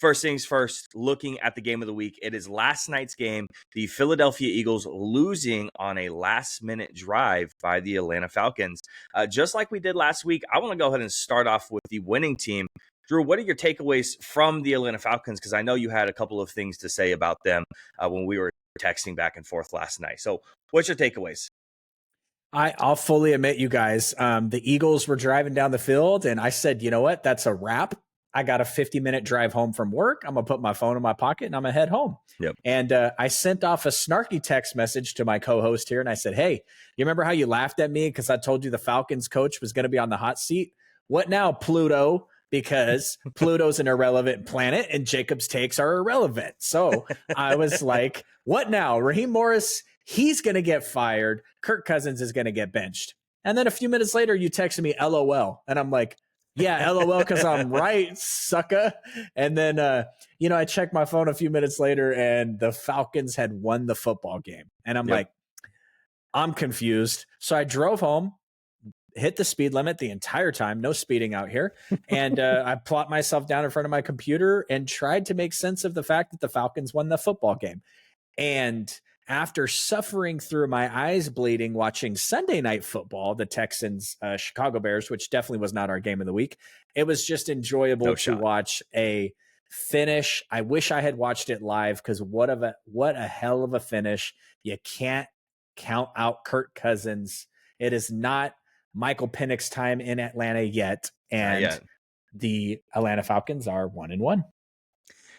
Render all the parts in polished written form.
First things first, looking at the game of the week, it is last night's game, the Philadelphia Eagles losing on a last-minute drive by the Atlanta Falcons. Just like we did last week, I want to go ahead and start off with the winning team. Drew, what are your takeaways from the Atlanta Falcons? Because I know you had a couple of things to say about them when we were texting back and forth last night. So what's your takeaways? I'll fully admit, you guys, the Eagles were driving down the field, and I said, you know what? That's a wrap. I got a 50-minute drive home from work. I'm going to put my phone in my pocket, and I'm going to head home. Yep. And I sent off a snarky text message to my co-host here, and I said, hey, you remember how you laughed at me because I told you the Falcons coach was going to be on the hot seat? What now, Pluto? Because Pluto's an irrelevant planet, and Jacob's takes are irrelevant. So I was like, what now? Raheem Morris, he's going to get fired. Kirk Cousins is going to get benched. And then a few minutes later, you texted me, LOL. And I'm like, yeah, LOL, because I'm right, sucker. And then, I checked my phone a few minutes later, and the Falcons had won the football game. And I'm like, I'm confused. So I drove home, hit the speed limit the entire time, no speeding out here. And I plopped myself down in front of my computer and tried to make sense of the fact that the Falcons won the football game. And after suffering through my eyes bleeding watching Sunday Night Football, the Texans, Chicago Bears, which definitely was not our game of the week, it was just enjoyable to watch a finish. I wish I had watched it live because what a hell of a finish. You can't count out Kirk Cousins. It is not Michael Penix's time in Atlanta yet, and the Atlanta Falcons are 1-1.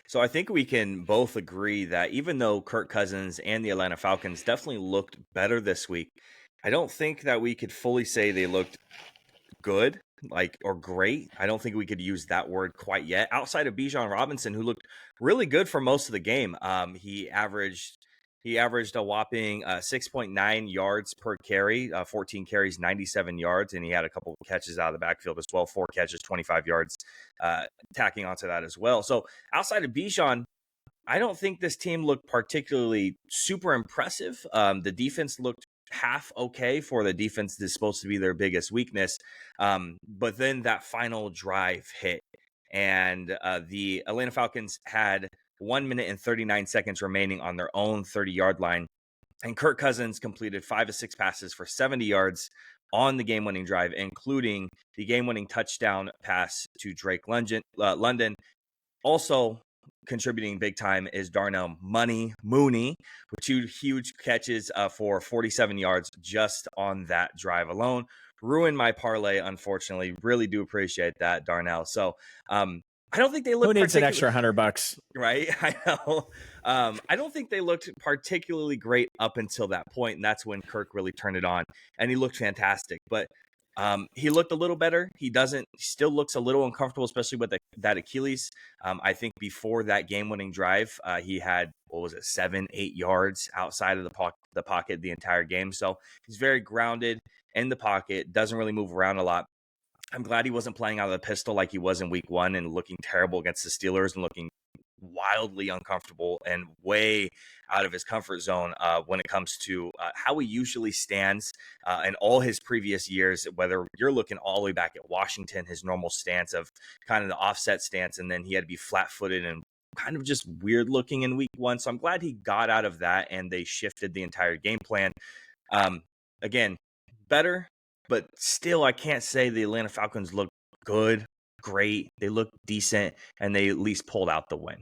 So I think we can both agree that even though Kirk Cousins and the Atlanta Falcons definitely looked better this week, I don't think that we could fully say they looked good, or great. I don't think we could use that word quite yet. Outside of Bijan Robinson, who looked really good for most of the game, he averaged a whopping 6.9 yards per carry, 14 carries, 97 yards, and he had a couple of catches out of the backfield as well, 4 catches, 25 yards, tacking onto that as well. So outside of Bijan, I don't think this team looked particularly super impressive. The defense looked half okay for the defense that's supposed to be their biggest weakness. But then that final drive hit, and the Atlanta Falcons had 1 minute and 39 seconds remaining on their own 30-yard line. And Kirk Cousins completed 5 of 6 passes for 70 yards on the game-winning drive, including the game-winning touchdown pass to Drake London. Also contributing big time is Darnell Mooney with 2 huge catches for 47 yards just on that drive alone. Ruined my parlay, unfortunately. Really do appreciate that, Darnell. So, I don't think they look. Who needs an extra $100? Right, I know. I don't think they looked particularly great up until that point, and that's when Kirk really turned it on, and he looked fantastic. But he looked a little better. He still looks a little uncomfortable, especially with that Achilles. I think before that game-winning drive, he had 7-8 yards outside of the pocket the entire game. So he's very grounded in the pocket, doesn't really move around a lot. I'm glad he wasn't playing out of the pistol like he was in week 1 and looking terrible against the Steelers and looking wildly uncomfortable and way out of his comfort zone when it comes to how he usually stands in all his previous years, whether you're looking all the way back at Washington, his normal stance of kind of the offset stance, and then he had to be flat-footed and kind of just weird looking in week 1. So I'm glad he got out of that and they shifted the entire game plan. Again, better. But still, I can't say the Atlanta Falcons look good, great. They look decent, and they at least pulled out the win.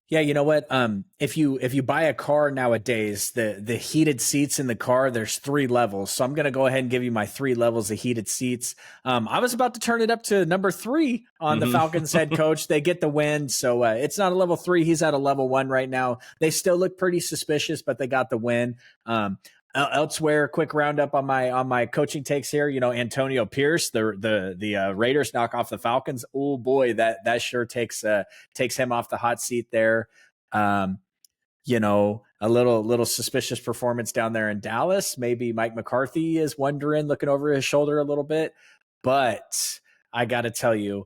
Yeah, you know what? If you buy a car nowadays, the heated seats in the car, there's 3 levels. So I'm going to go ahead and give you my 3 levels of heated seats. I was about to turn it up to number 3 on the Falcons head coach. They get the win. So it's not a level 3. He's at a level 1 right now. They still look pretty suspicious, but they got the win. Elsewhere, quick roundup on my coaching takes here. Antonio Pierce, the Raiders knock off the Falcons. Oh boy, that sure takes him off the hot seat there. A little suspicious performance down there in Dallas. Maybe Mike McCarthy is wondering, looking over his shoulder a little bit. But I got to tell you,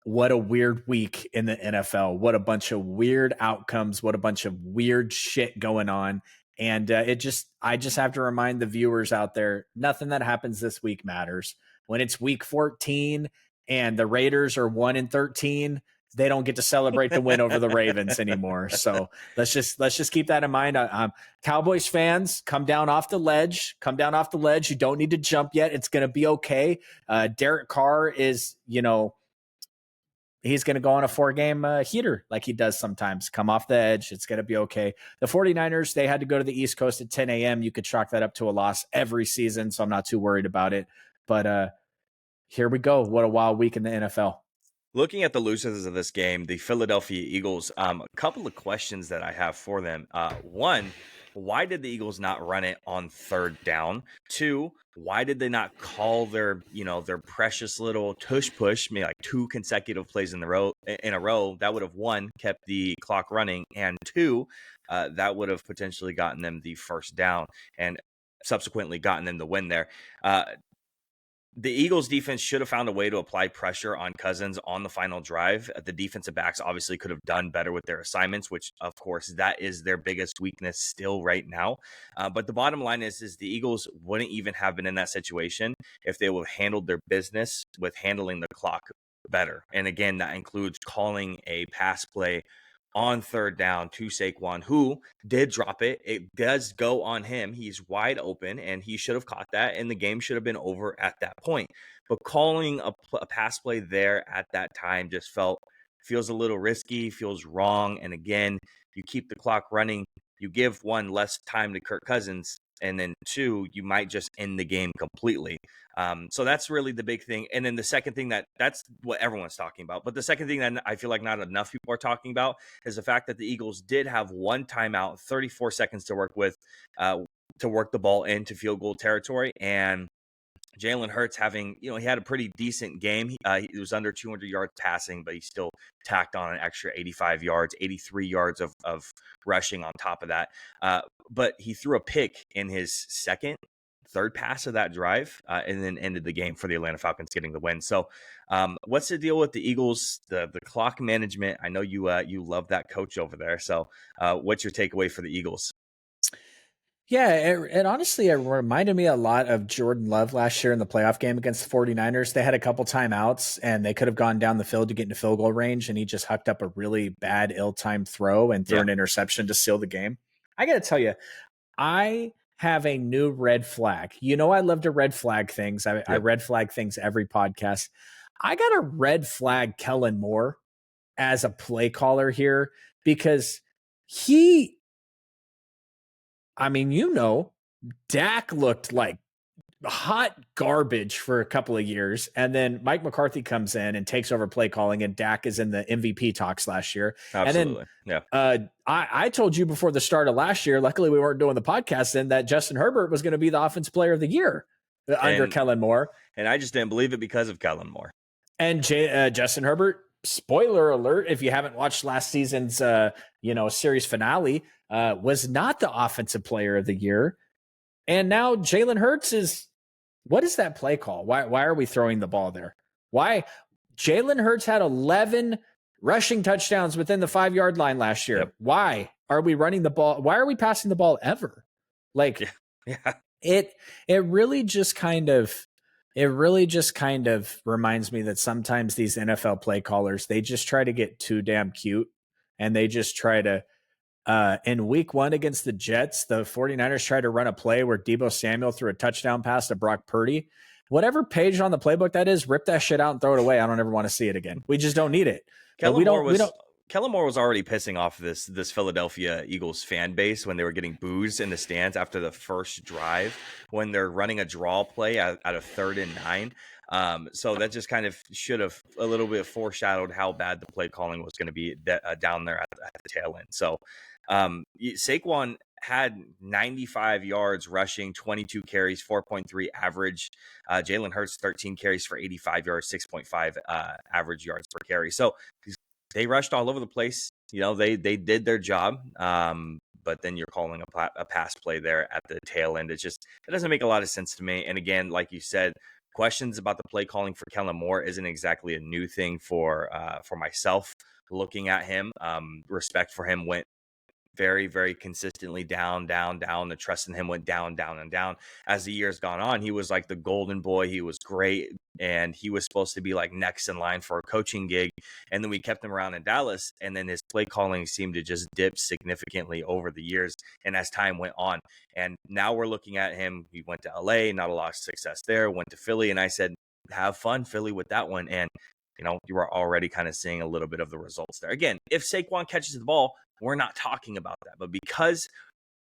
what a weird week in the NFL. What a bunch of weird outcomes. What a bunch of weird shit going on. And I just have to remind the viewers out there, nothing that happens this week matters. When it's week 14 and the Raiders are 1-13. They don't get to celebrate the win over the Ravens anymore. So let's just keep that in mind. Cowboys fans, come down off the ledge. Come down off the ledge. You don't need to jump yet. It's going to be okay. Derek Carr is, he's going to go on a 4-game heater like he does sometimes. Come off the edge. It's going to be okay. The 49ers, they had to go to the East Coast at 10 a.m. You could chalk that up to a loss every season, so I'm not too worried about it. But here we go. What a wild week in the NFL. Looking at the losers of this game, the Philadelphia Eagles, a couple of questions that I have for them. One, why did the Eagles not run it on third down? Two, why did they not call their precious little tush push, maybe like 2 consecutive plays in a row? That would have, one, kept the clock running, and two, that would have potentially gotten them the first down and subsequently gotten them the win there. The Eagles defense should have found a way to apply pressure on Cousins on the final drive. The defensive backs obviously could have done better with their assignments, which of course that is their biggest weakness still right now. But the bottom line is the Eagles wouldn't even have been in that situation if they would have handled their business with handling the clock better. And again, that includes calling a pass play on third down to Saquon, who did drop it. It does go on him. He's wide open, and he should have caught that, and the game should have been over at that point. But calling a pass play there at that time just feels a little risky, feels wrong. And again, you keep the clock running. You give, one, less time to Kirk Cousins, and then two, you might just end the game completely. So that's really the big thing. And then the second thing that's what everyone's talking about. But the second thing that I feel like not enough people are talking about is the fact that the Eagles did have one timeout, 34 seconds to work with, to work the ball into field goal territory. And Jalen Hurts he had a pretty decent game. He was under 200 yards passing, but he still tacked on an extra 85 yards, 83 yards of rushing on top of that. But he threw a pick in his third pass of that drive, and then ended the game for the Atlanta Falcons getting the win. So what's the deal with the Eagles, the clock management? I know you love that coach over there. So what's your takeaway for the Eagles? Yeah, it honestly, it reminded me a lot of Jordan Love last year in the playoff game against the 49ers. They had a couple timeouts, and they could have gone down the field to get into field goal range, and he just hucked up a really bad, ill-timed throw and threw an interception to seal the game. I got to tell you, I have a new red flag. I love to red flag things. I red flag things every podcast. I got to red flag Kellen Moore as a play caller here because Dak looked like hot garbage for a couple of years. And then Mike McCarthy comes in and takes over play calling, and Dak is in the MVP talks last year. Absolutely. And then I told you before the start of last year, luckily we weren't doing the podcast then, that Justin Herbert was going to be the offensive player of the year under Kellen Moore. And I just didn't believe it because of Kellen Moore. And Justin Herbert, spoiler alert, if you haven't watched last season's series finale, was not the offensive player of the year. And now Jalen Hurts what is that play call? Why are we throwing the ball there? Why? Jalen Hurts had 11 rushing touchdowns within the 5-yard line last year. Yep. Why are we running the ball? Why are we passing the ball ever? It really just kind of reminds me that sometimes these NFL play callers, they just try to get too damn cute, and they just try to in week 1 against the Jets, the 49ers tried to run a play where Deebo Samuel threw a touchdown pass to Brock Purdy. Whatever page on the playbook that is, rip that shit out and throw it away. I don't ever want to see it again. We just don't need it. Kellen Moore was already pissing off this Philadelphia Eagles fan base when they were getting boos in the stands after the first drive when they're running a draw play out of 3rd and 9. So that just kind of should have a little bit foreshadowed how bad the play calling was going to be down there at the tail end. So Saquon had 95 yards rushing, 22 carries, 4.3 average. Jalen Hurts, 13 carries for 85 yards, 6.5 average yards per carry. So they rushed all over the place. They did their job. But then you're calling a pass play there at the tail end. It doesn't make a lot of sense to me. And again, like you said, questions about the play calling for Kellen Moore isn't exactly a new thing for myself looking at him. Respect for him went very, very consistently down. The trust in him went down. As the years gone on, he was like the golden boy. He was great, and he was supposed to be like next in line for a coaching gig. And then we kept him around in Dallas, and then his play calling seemed to just dip significantly over the years and as time went on. And now we're looking at him. He went to LA, not a lot of success there, went to Philly, and I said, have fun, Philly, with that one. And you are already kind of seeing a little bit of the results there. Again, if Saquon catches the ball, we're not talking about that. But because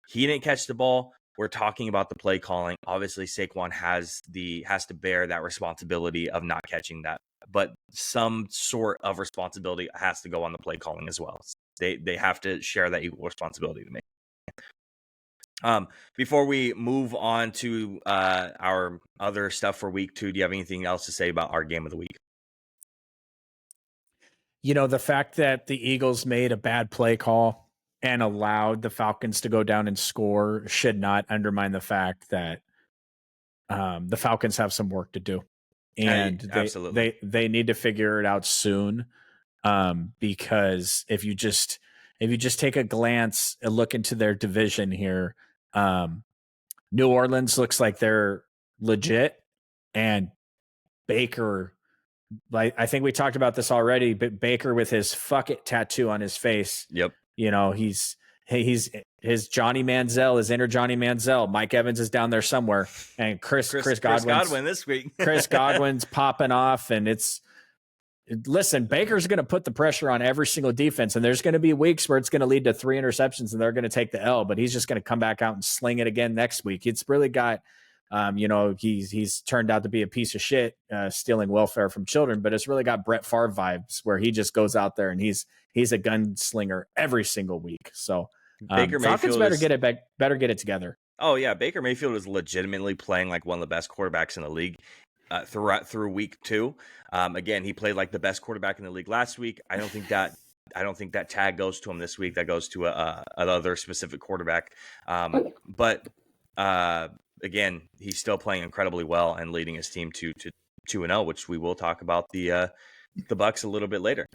he didn't catch the ball, we're talking about the play calling. Obviously, Saquon has to bear that responsibility of not catching that. But some sort of responsibility has to go on the play calling as well. They have to share that equal responsibility to me. Before we move on to our other stuff for week 2, do you have anything else to say about our game of the week? The fact that the Eagles made a bad play call and allowed the Falcons to go down and score should not undermine the fact that the Falcons have some work to do. And they need to figure it out soon. Because if you just take a glance and look into their division here, New Orleans looks like they're legit, and Baker, like I think we talked about this already, but Baker with his "fuck it" tattoo on his face. Yep. He's his Johnny Manziel, his inner Johnny Manziel. Mike Evans is down there somewhere, and Chris Godwin this week. Chris Godwin's popping off, and listen, Baker's going to put the pressure on every single defense, and there's going to be weeks where it's going to lead to 3 interceptions and they're going to take the L, but he's just going to come back out and sling it again next week. It's really got, he's turned out to be a piece of shit, stealing welfare from children, but it's really got Brett Favre vibes where he just goes out there and he's a gunslinger every single week. So Falcons better get it together. Oh yeah. Baker Mayfield is legitimately playing like one of the best quarterbacks in the league. Through week 2. Again, he played like the best quarterback in the league last week. I don't think that tag goes to him this week. That goes to another specific quarterback. But again, he's still playing incredibly well and leading his team to 2-0, which we will talk about the Bucs a little bit later.